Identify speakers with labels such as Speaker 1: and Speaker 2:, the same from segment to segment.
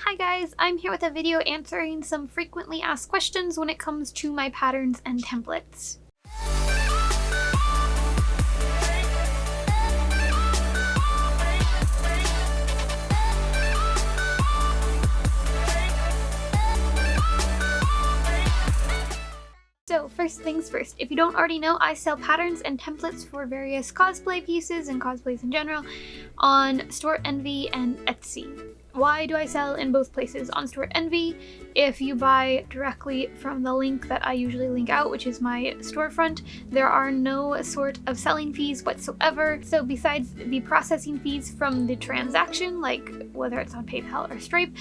Speaker 1: Hi guys, I'm here with a video answering some frequently asked questions when it comes to my patterns and templates. So first things first, if you don't already know, I sell patterns and templates for various cosplay pieces and cosplays in general on Storenvy and Etsy. Why do I sell in both places? On Storenvy, if you buy directly from the link that I usually link out, which is my storefront, there are no sort of selling fees whatsoever. So besides the processing fees from the transaction, like whether it's on PayPal or Stripe,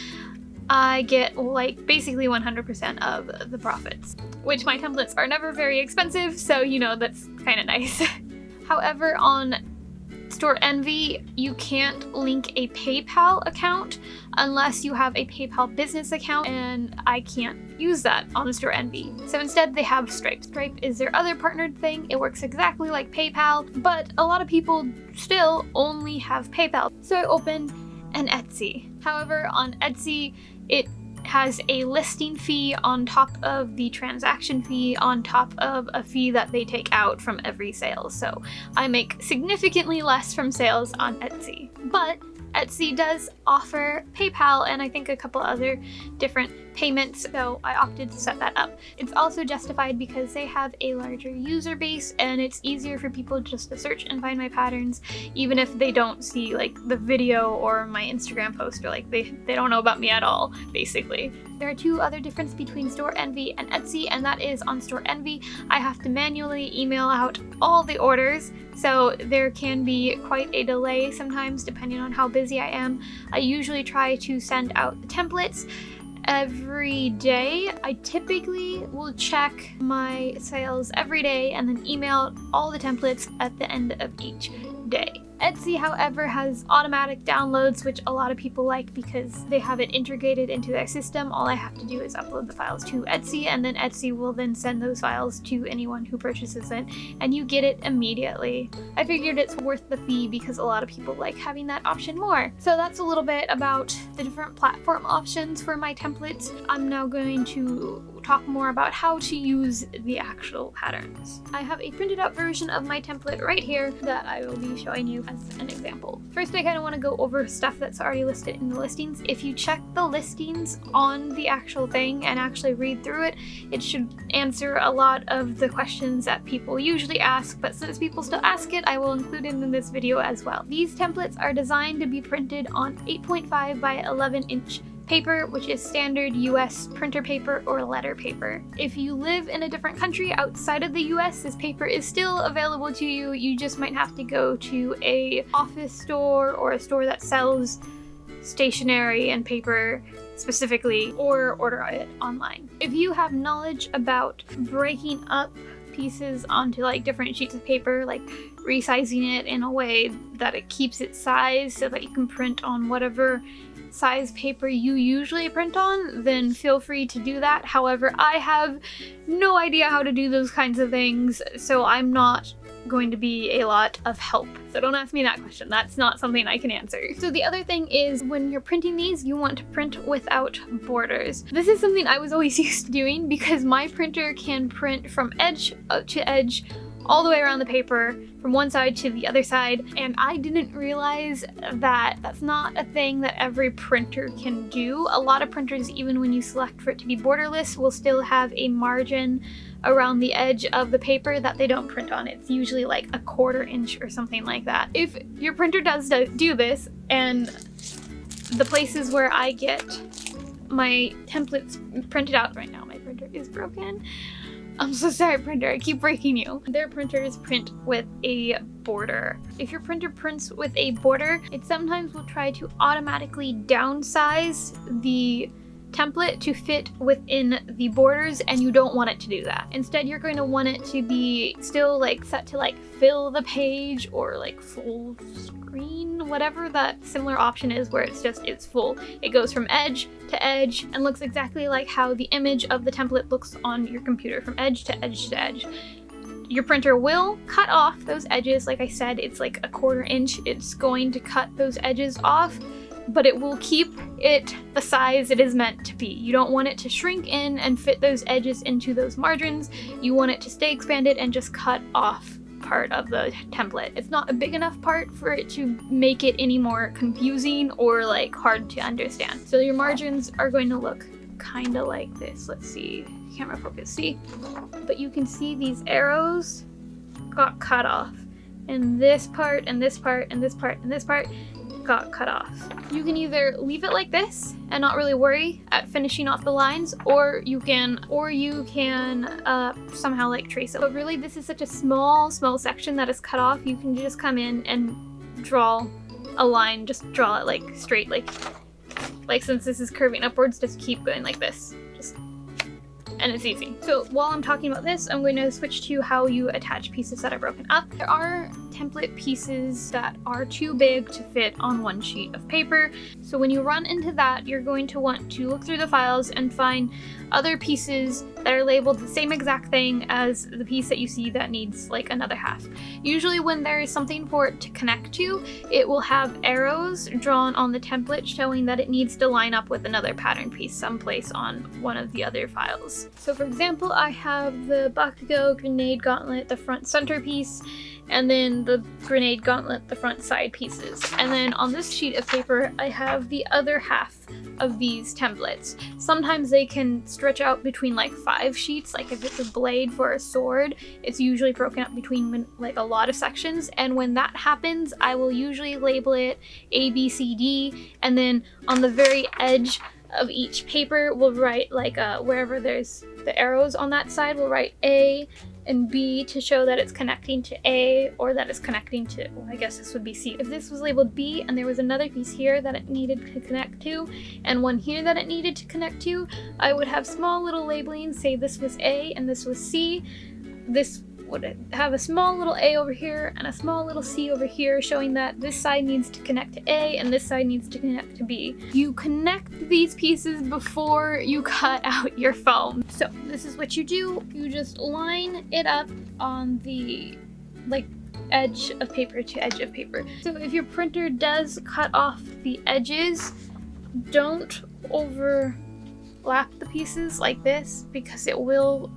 Speaker 1: I get like basically 100% of the profits, which my templates are never very expensive, so you know that's kind of nice. However, on Storenvy, you can't link a PayPal account unless you have a PayPal business account, and I can't use that on Storenvy. So instead they have Stripe. Stripe is their other partnered thing. It works exactly like PayPal, but a lot of people still only have PayPal. So I opened an Etsy. However, on Etsy, it has a listing fee on top of the transaction fee on top of a fee that they take out from every sale. So I make significantly less from sales on Etsy. But Etsy does offer PayPal and I think a couple other different payments, so I opted to set that up. It's also justified because they have a larger user base and it's easier for people just to search and find my patterns, even if they don't see like the video or my Instagram post, or like they don't know about me at all, basically. There are two other differences between Storenvy and Etsy, and that is on Storenvy, I have to manually email out all the orders, so there can be quite a delay sometimes depending on how busy I am. I usually try to send out the templates every day. I typically will check my sales every day and then email all the templates at the end of each day. Etsy, however, has automatic downloads, which a lot of people like because they have it integrated into their system. All I have to do is upload the files to Etsy, and then Etsy will then send those files to anyone who purchases it, and you get it immediately. I figured it's worth the fee because a lot of people like having that option more. So that's a little bit about the different platform options for my templates. I'm now going to talk more about how to use the actual patterns. I have a printed out version of my template right here that I will be showing you as an example. First, I kind of want to go over stuff that's already listed in the listings. If you check the listings on the actual thing and actually read through it, it should answer a lot of the questions that people usually ask, but since people still ask it, I will include it in this video as well. These templates are designed to be printed on 8.5 by 11-inch paper, which is standard US printer paper or letter paper. If you live in a different country outside of the US, this paper is still available to you. You just might have to go to a office store or a store that sells stationery and paper specifically, or order it online. If you have knowledge about breaking up pieces onto like different sheets of paper, like resizing it in a way that it keeps its size so that you can print on whatever size paper you usually print on, then feel free to do that. However, I have no idea how to do those kinds of things, so I'm not going to be a lot of help. So don't ask me that question. That's not something I can answer. So the other thing is, when you're printing these, you want to print without borders. This is something I was always used to doing because my printer can print from edge to edge all the way around the paper, from one side to the other side, and I didn't realize that that's not a thing that every printer can do. A lot of printers, even when you select for it to be borderless, will still have a margin around the edge of the paper that they don't print on. It's usually like a 1/4 inch or something like that. If your printer does do this, and the places where I get my templates printed out right now, my printer is broken. I'm so sorry, printer, I keep breaking you. Their printers print with a border. If your printer prints with a border, it sometimes will try to automatically downsize the template to fit within the borders, and you don't want it to do that. Instead, you're going to want it to be still like set to like fill the page or like full screen, whatever that similar option is where it's full. It goes from edge to edge and looks exactly like how the image of the template looks on your computer, from edge to edge to edge. Your printer will cut off those edges. Like I said, it's like a 1/4 inch. It's going to cut those edges off, but it will keep it the size it is meant to be. You don't want it to shrink in and fit those edges into those margins. You want it to stay expanded and just cut off part of the template. It's not a big enough part for it to make it any more confusing or like hard to understand. So your margins are going to look kind of like this. Let's see, camera focus, see? But you can see these arrows got cut off. And this part, and this part, and this part, and this part got cut off. You can either leave it like this and not really worry at finishing off the lines, or you can somehow like trace it. But really, this is such a small section that is cut off. You can just come in and draw a line, just draw it like straight, like since this is curving upwards, just keep going like this. And it's easy. So while I'm talking about this, I'm going to switch to how you attach pieces that are broken up. There are template pieces that are too big to fit on one sheet of paper. So when you run into that, you're going to want to look through the files and find other pieces that are labeled the same exact thing as the piece that you see that needs like another half. Usually when there is something for it to connect to, it will have arrows drawn on the template showing that it needs to line up with another pattern piece someplace on one of the other files. So for example, I have the Bakugo Grenade Gauntlet, the front center piece, and then the Grenade Gauntlet, the front side pieces. And then on this sheet of paper, I have the other half of these templates. Sometimes they can stretch out between like 5 sheets, like if it's a blade for a sword, it's usually broken up between like a lot of sections. And when that happens, I will usually label it A, B, C, D, and then on the very edge of each paper, we'll write like wherever there's the arrows on that side, we'll write A and B to show that it's connecting to A, or that it's connecting to, well, I guess this would be C. If this was labeled B and there was another piece here that it needed to connect to, and one here that it needed to connect to, I would have small little labelings, say this was A and this was C. This would have a small little A over here and a small little C over here, showing that this side needs to connect to A and this side needs to connect to B. You connect these pieces before you cut out your foam. So this is what you do. You just line it up on the like edge of paper to edge of paper. So if your printer does cut off the edges, don't overlap the pieces like this because it will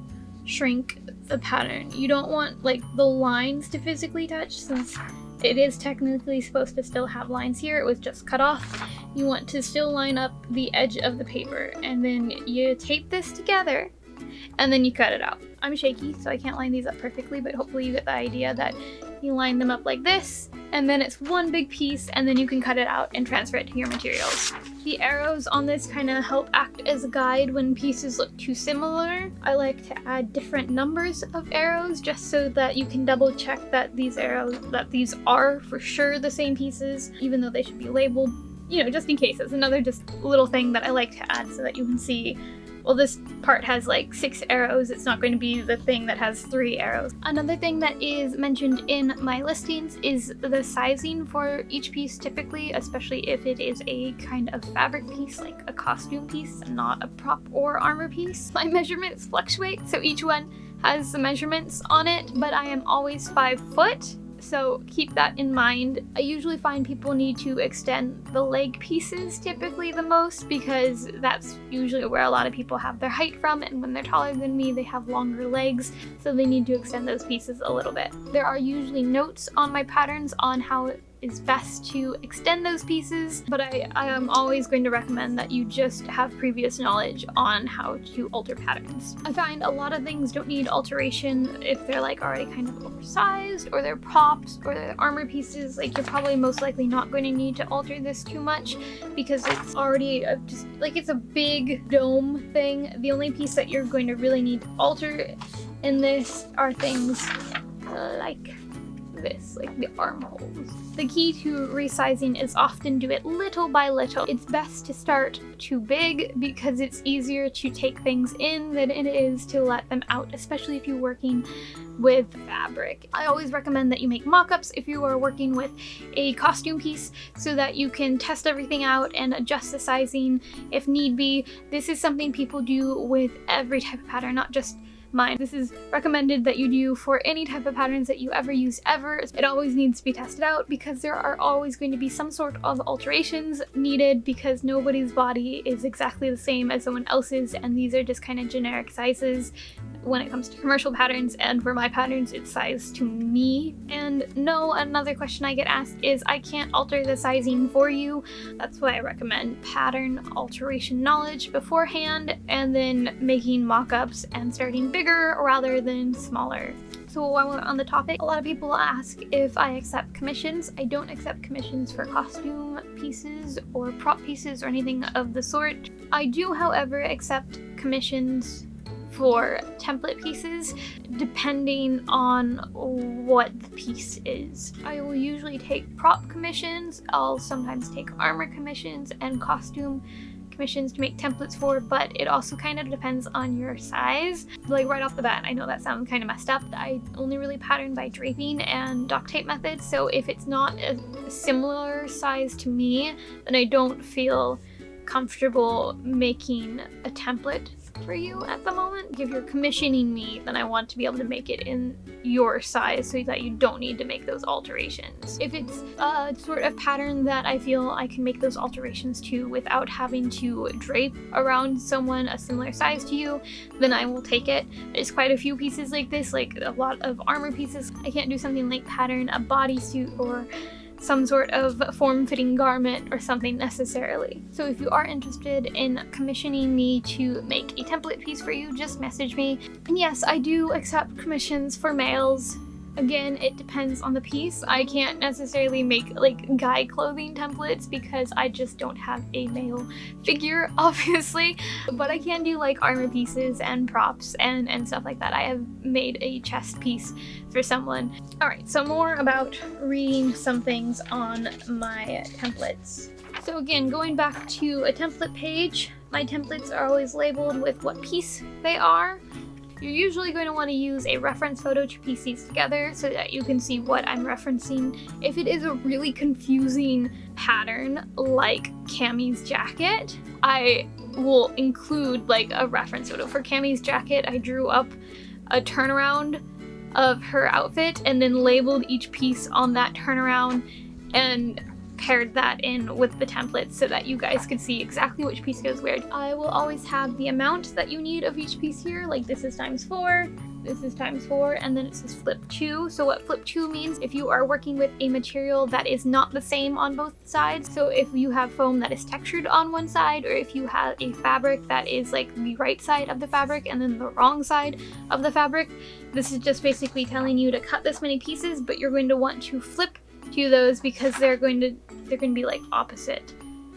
Speaker 1: shrink the pattern. You don't want like the lines to physically touch, since it is technically supposed to still have lines here. It was just cut off. You want to still line up the edge of the paper, and then you tape this together and then you cut it out. I'm shaky, so I can't line these up perfectly, but hopefully you get the idea that you line them up like this, and then it's one big piece, and then you can cut it out and transfer it to your materials. The arrows on this kind of help act as a guide when pieces look too similar. I like to add different numbers of arrows just so that you can double check that these are for sure the same pieces, even though they should be labeled, you know, just in case. It's another just little thing that I like to add so that you can see, well, this part has like 6 arrows, it's not going to be the thing that has 3 arrows. Another thing that is mentioned in my listings is the sizing for each piece typically, especially if it is a kind of fabric piece, like a costume piece, and not a prop or armor piece. My measurements fluctuate, so each one has the measurements on it, but I am always 5 foot. So keep that in mind. I usually find people need to extend the leg pieces typically the most, because that's usually where a lot of people have their height from, and when they're taller than me they have longer legs, so they need to extend those pieces a little bit. There are usually notes on my patterns on how it is best to extend those pieces, but I am always going to recommend that you just have previous knowledge on how to alter patterns. I find a lot of things don't need alteration if they're like already kind of oversized, or they're props, or they're armor pieces. Like, you're probably most likely not going to need to alter this too much because it's already just like, it's a big dome thing. The only piece that you're going to really need to alter in this are things like this, like the armholes. The key to resizing is often do it little by little. It's best to start too big because it's easier to take things in than it is to let them out, especially if you're working with fabric. I always recommend that you make mock-ups if you are working with a costume piece, so that you can test everything out and adjust the sizing if need be. This is something people do with every type of pattern, not just mind. This is recommended that you do for any type of patterns that you ever use ever. It always needs to be tested out because there are always going to be some sort of alterations needed because nobody's body is exactly the same as someone else's, and these are just kind of generic sizes when it comes to commercial patterns, and for my patterns it's sized to me. And no, another question I get asked is I can't alter the sizing for you. That's why I recommend pattern alteration knowledge beforehand and then making mock-ups and starting bigger rather than smaller. So while we're on the topic, a lot of people ask if I accept commissions. I don't accept commissions for costume pieces or prop pieces or anything of the sort. I do, however, accept commissions for template pieces depending on what the piece is. I will usually take prop commissions, I'll sometimes take armor commissions and costume commissions to make templates for, but it also kind of depends on your size. Like right off the bat, I know that sounds kind of messed up. I only really pattern by draping and duct tape methods, so if it's not a similar size to me, then I don't feel comfortable making a template for you at the moment. If you're commissioning me, then I want to be able to make it in your size so that you don't need to make those alterations. If it's a sort of pattern that I feel I can make those alterations to without having to drape around someone a similar size to you, then I will take it. There's quite a few pieces like this, like a lot of armor pieces. I can't do something like pattern a bodysuit or some sort of form-fitting garment or something necessarily. So if you are interested in commissioning me to make a template piece for you, just message me. And yes, I do accept commissions for males. Again, it depends on the piece. I can't necessarily make like guy clothing templates because I just don't have a male figure, obviously, but I can do like armor pieces and props and stuff like that. I have made a chest piece for someone. Alright, so more about reading some things on my templates. So again, going back to a template page, my templates are always labeled with what piece they are. You're usually going to want to use a reference photo to piece these together so that you can see what I'm referencing. If it is a really confusing pattern like Cammie's jacket, I will include like a reference photo. For Cammie's jacket, I drew up a turnaround of her outfit and then labeled each piece on that turnaround and paired that in with the template so that you guys could see exactly which piece goes where. I will always have the amount that you need of each piece here, like this is ×4, this is ×4, and then it says flip 2. So what flip 2 means, if you are working with a material that is not the same on both sides, so if you have foam that is textured on one side, or if you have a fabric that is like the right side of the fabric and then the wrong side of the fabric, this is just basically telling you to cut this many pieces, but you're going to want to flip to those because they're going to be like opposite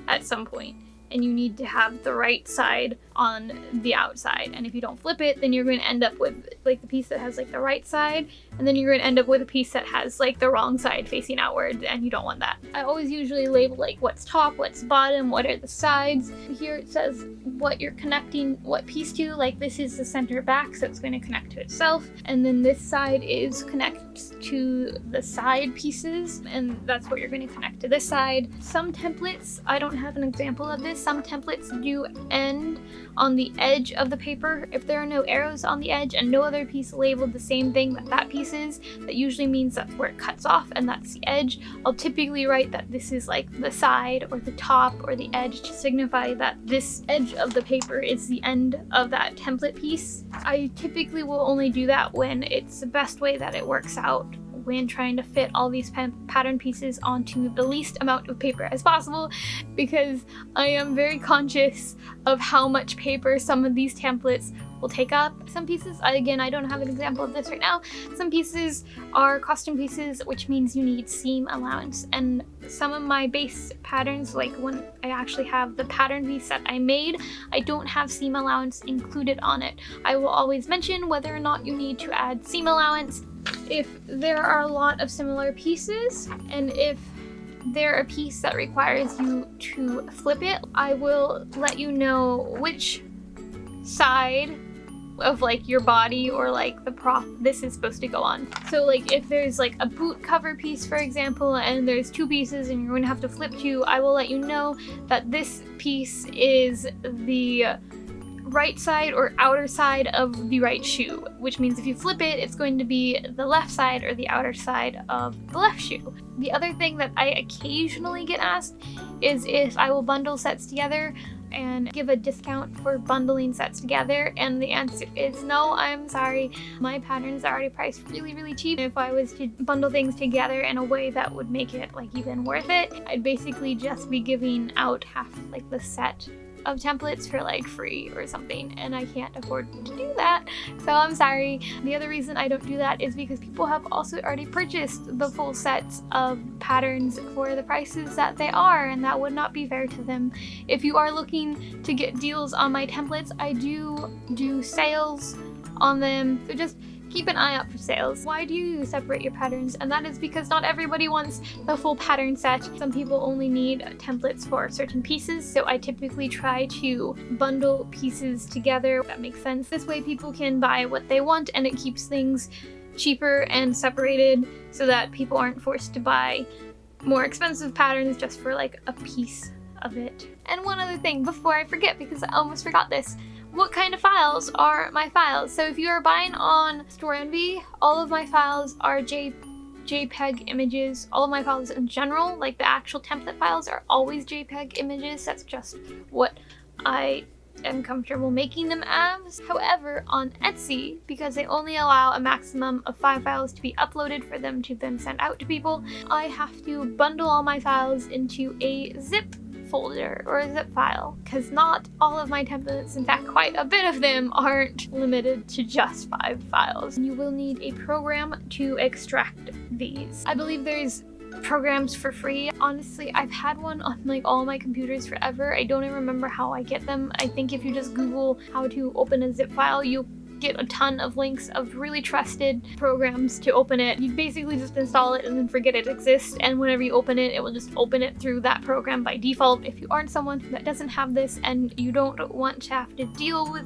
Speaker 1: at some point, and you need to have the right side on the outside. And if you don't flip it, then you're going to end up with like the piece that has like the right side, and then you're going to end up with a piece that has like the wrong side facing outward, and you don't want that. I always usually label like what's top, what's bottom, what are the sides. Here it says what you're connecting what piece to, like this is the center back, so it's going to connect to itself, and then this side is connect to the side pieces, and that's what you're going to connect to this side. Some templates, I don't have an example of this, some templates do end on the edge of the paper. If there are no arrows on the edge and no other piece labeled the same thing that that piece is, that usually means that's where it cuts off and that's the edge. I'll typically write that this is like the side or the top or the edge to signify that this edge of the paper is the end of that template piece. I typically will only do that when it's the best way that it works out when trying to fit all these pattern pieces onto the least amount of paper as possible, because I am very conscious of how much paper some of these templates will take up. Some pieces, again, I don't have an example of this right now, some pieces are costume pieces, which means you need seam allowance, and some of my base patterns, like when I actually have the pattern piece that I made, I don't have seam allowance included on it. I will always mention whether or not you need to add seam allowance. If there are a lot of similar pieces, and if they're a piece that requires you to flip it, I will let you know which side of like your body or like the prop this is supposed to go on. So like if there's like a boot cover piece, for example, and there's two pieces and you're going to have to flip two, I will let you know that this piece is the right side or outer side of the right shoe, which means if you flip it, it's going to be the left side or the outer side of the left shoe. The other thing that I occasionally get asked is if I will bundle sets together and give a discount for bundling sets together, and the answer is no, I'm sorry. My patterns are already priced really cheap. If I was to bundle things together in a way that would make it like even worth it, I'd basically just be giving out half like the set of templates for like free or something, and I can't afford to do that, so I'm sorry. The other reason I don't do that is because people have also already purchased the full sets of patterns for the prices that they are, and that would not be fair to them. If you are looking to get deals on my templates, I do sales on them, so just keep an eye out for sales. Why do you separate your patterns? And that is because not everybody wants the full pattern set. Some people only need templates for certain pieces, so I typically try to bundle pieces together. That makes sense. This way people can buy what they want, and it keeps things cheaper and separated so that people aren't forced to buy more expensive patterns just for like a piece of it. And one other thing before I forget, because I almost forgot this. What kind of files are my files? So if you are buying on Storenvy, all of my files are JPEG images. All of my files in general, like the actual template files, are always JPEG images. That's just what I am comfortable making them as. However, on Etsy, because they only allow a maximum of 5 files to be uploaded for them to then send out to people, I have to bundle all my files into a zip folder or a zip file, because not all of my templates, in fact quite a bit of them, aren't limited to just 5 files. You will need a program to extract these. I believe there's programs for free. Honestly, I've had one on like all my computers forever. I don't even remember how I get them. I think if you just Google how to open a zip file, you'll get a ton of links of really trusted programs to open it. You basically just install it and then forget it exists, and whenever you open it, it will just open it through that program by default. If you aren't someone that doesn't have this and you don't want to have to deal with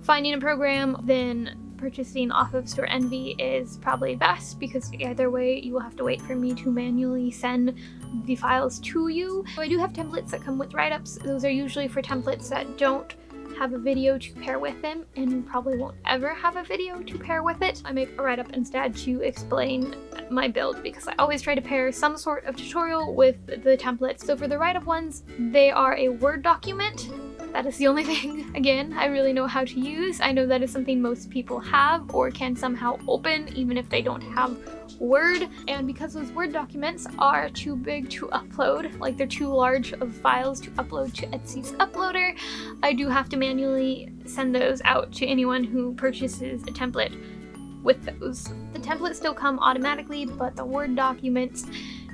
Speaker 1: finding a program, then purchasing off of Storenvy is probably best, because either way you will have to wait for me to manually send the files to you. So I do have templates that come with write-ups. Those are usually for templates that don't have a video to pair with them, and probably won't ever have a video to pair with it. I make a write-up instead to explain my build, because I always try to pair some sort of tutorial with the templates. So for the write-up ones, they are a Word document. That is the only thing, again, I really know how to use. I know that is something most people have or can somehow open, even if they don't have Word. And because those Word documents are too big to upload, like they're too large of files to upload to Etsy's uploader, I do have to manually send those out to anyone who purchases a template with those. The templates still come automatically, but the Word documents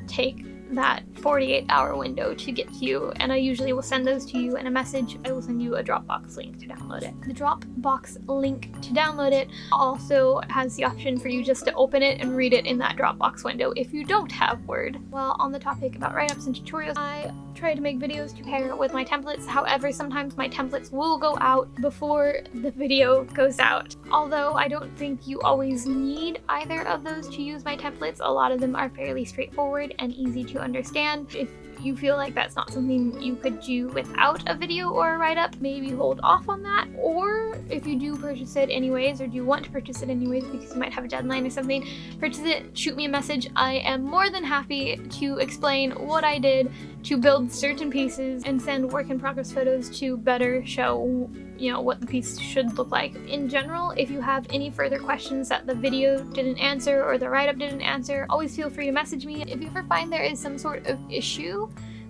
Speaker 1: take that 48-hour window to get to you, and I usually will send those to you in a message. I will send you a Dropbox link to download it. The Dropbox link to download it also has the option for you just to open it and read it in that Dropbox window if you don't have Word. While on the topic about write-ups and tutorials, I try to make videos to pair with my templates. However, sometimes my templates will go out before the video goes out. Although I don't think you always need either of those to use my templates. A lot of them are fairly straightforward and easy to understand. If you feel like that's not something you could do without a video or a write-up, maybe hold off on that. Or if you do purchase it anyways, or do want to purchase it anyways because you might have a deadline or something, purchase it, shoot me a message. I am more than happy to explain what I did to build certain pieces and send work in progress photos to better show, you know, what the piece should look like. In general, if you have any further questions that the video didn't answer or the write-up didn't answer, always feel free to message me. If you ever find there is some sort of issue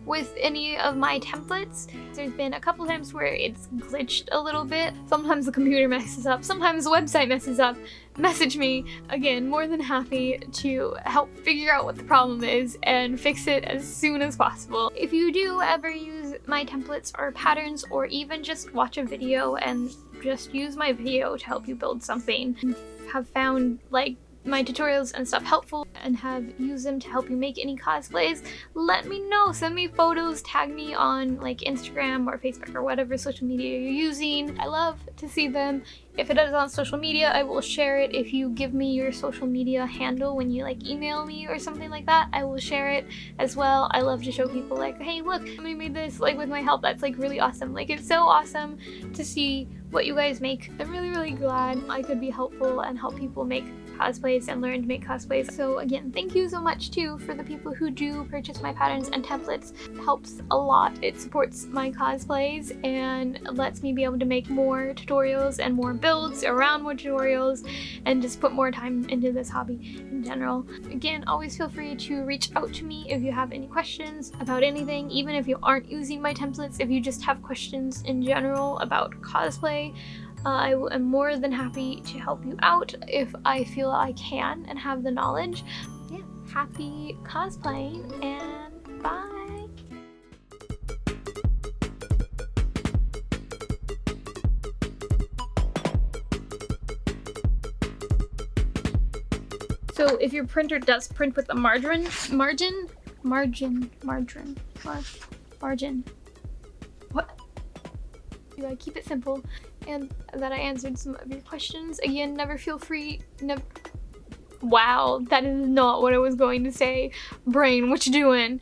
Speaker 1: with any of my templates, there's been a couple times where it's glitched a little bit. Sometimes the computer messes up, sometimes the website messes up. Message me. Again, more than happy to help figure out what the problem is and fix it as soon as possible. If you do ever use my templates or patterns, or even just watch a video and just use my video to help you build something, have found like my tutorials and stuff helpful and have used them to help you make any cosplays, let me know. Send me photos, tag me on like Instagram or Facebook or whatever social media you're using. I love to see them. If it is on social media, I will share it. If you give me your social media handle when you like email me or something like that, I will share it as well. I love to show people like, hey look, somebody made this like with my help. That's like really awesome. Like it's so awesome to see what you guys make. I'm really glad I could be helpful and help people make cosplays and learn to make cosplays. So again, thank you so much too for the people who do purchase my patterns and templates. It helps a lot. It supports my cosplays and lets me be able to make more tutorials and more builds around more tutorials and just put more time into this hobby in general. Again, always feel free to reach out to me if you have any questions about anything, even if you aren't using my templates. If you just have questions in general about cosplay, I am more than happy to help you out if I feel I can and have the knowledge. Yeah, happy cosplaying and bye! So if your printer does print with a margin, what? You gotta keep it simple, and that I answered some of your questions. Again, wow, that is not what I was going to say. Brain, what you doing?